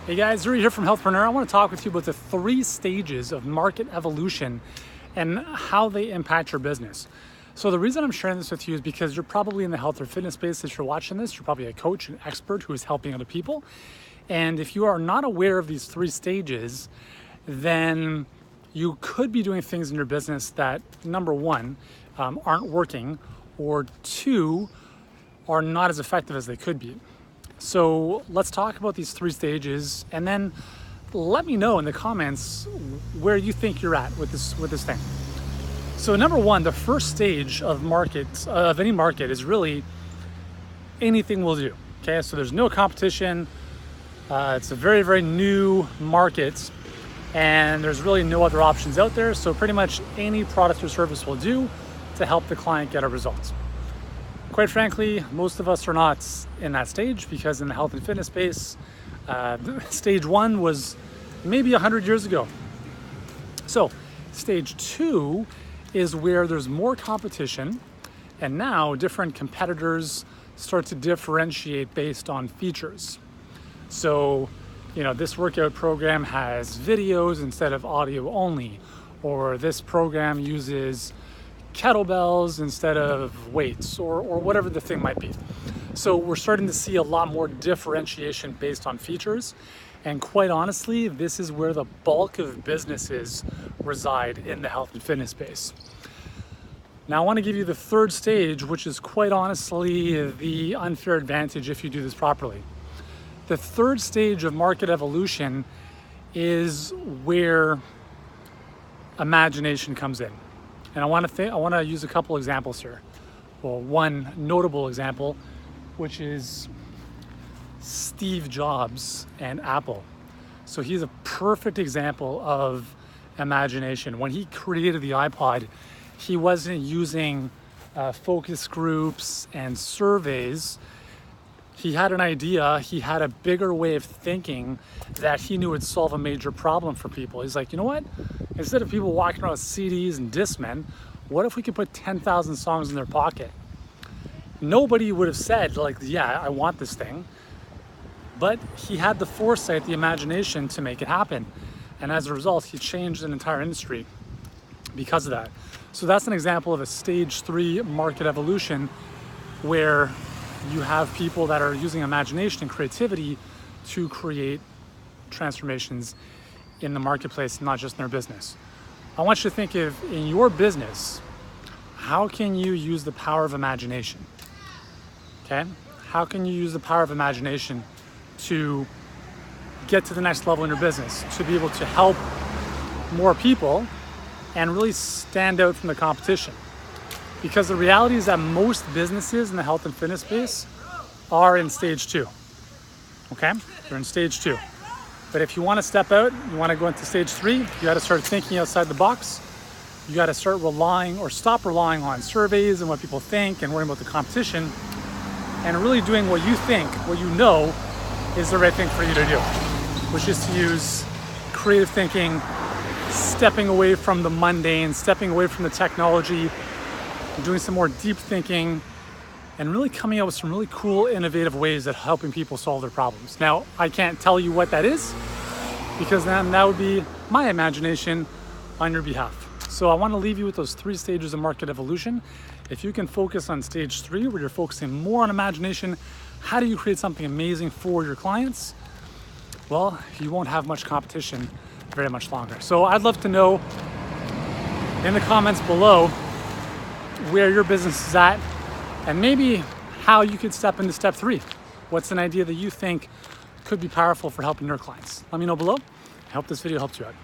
Hey guys, Yuri here from Healthpreneur. I want to talk with you about the 3 stages of market evolution and how they impact your business. So the reason I'm sharing this with you is because you're probably in the health or fitness space. If you're watching this, you're probably a coach, an expert who is helping other people. And if you are not aware of these 3 stages, then you could be doing things in your business that, number 1, aren't working, or 2, are not as effective as they could be. So let's talk about these 3 stages, and then let me know in the comments where you think you're at with this thing. So number 1, the first stage of any market is really anything will do. Okay, so there's no competition. It's a very, very new market, and there's really no other options out there. So pretty much any product or service will do to help the client get a result. Quite frankly, most of us are not in that stage, because in the health and fitness space, stage 1 was maybe 100 years ago. So stage 2 is where there's more competition, and now different competitors start to differentiate based on features. So, this workout program has videos instead of audio only, or this program uses kettlebells instead of weights, or whatever the thing might be. So we're starting to see a lot more differentiation based on features, and quite honestly, this is where the bulk of businesses reside in the health and fitness space. Now I want to give you the 3rd stage, which is quite honestly the unfair advantage if you do this properly. The 3rd stage of market evolution is where imagination comes in. And I want to use a couple examples here. Well, one notable example, which is Steve Jobs and Apple. So he's a perfect example of imagination. When he created the iPod, he wasn't using focus groups and surveys. He had an idea, he had a bigger way of thinking that he knew would solve a major problem for people. He's like, you know what? Instead of people walking around with CDs and Discmen, what if we could put 10,000 songs in their pocket? Nobody would have said, yeah, I want this thing. But he had the foresight, the imagination to make it happen. And as a result, he changed an entire industry because of that. So that's an example of a stage 3 market evolution, where you have people that are using imagination and creativity to create transformations in the marketplace, not just in their business. I want you to think of, in your business, how can you use the power of imagination? Okay? How can you use the power of imagination to get to the next level in your business, to be able to help more people and really stand out from the competition? Because the reality is that most businesses in the health and fitness space are in stage 2. Okay? They're in stage 2. But if you want to step out, you want to go into stage 3, you got to start thinking outside the box. You got to start stop relying on surveys and what people think and worrying about the competition, and really doing what you think, what you know is the right thing for you to do, which is to use creative thinking, stepping away from the mundane, stepping away from the technology, doing some more deep thinking, and really coming up with some really cool, innovative ways at helping people solve their problems. Now, I can't tell you what that is, because then that would be my imagination on your behalf. So I want to leave you with those 3 stages of market evolution. If you can focus on stage 3, where you're focusing more on imagination, how do you create something amazing for your clients? Well, you won't have much competition very much longer. So I'd love to know in the comments below where your business is at, and maybe how you could step into step 3. What's an idea that you think could be powerful for helping your clients? Let me know below. I hope this video helped you out.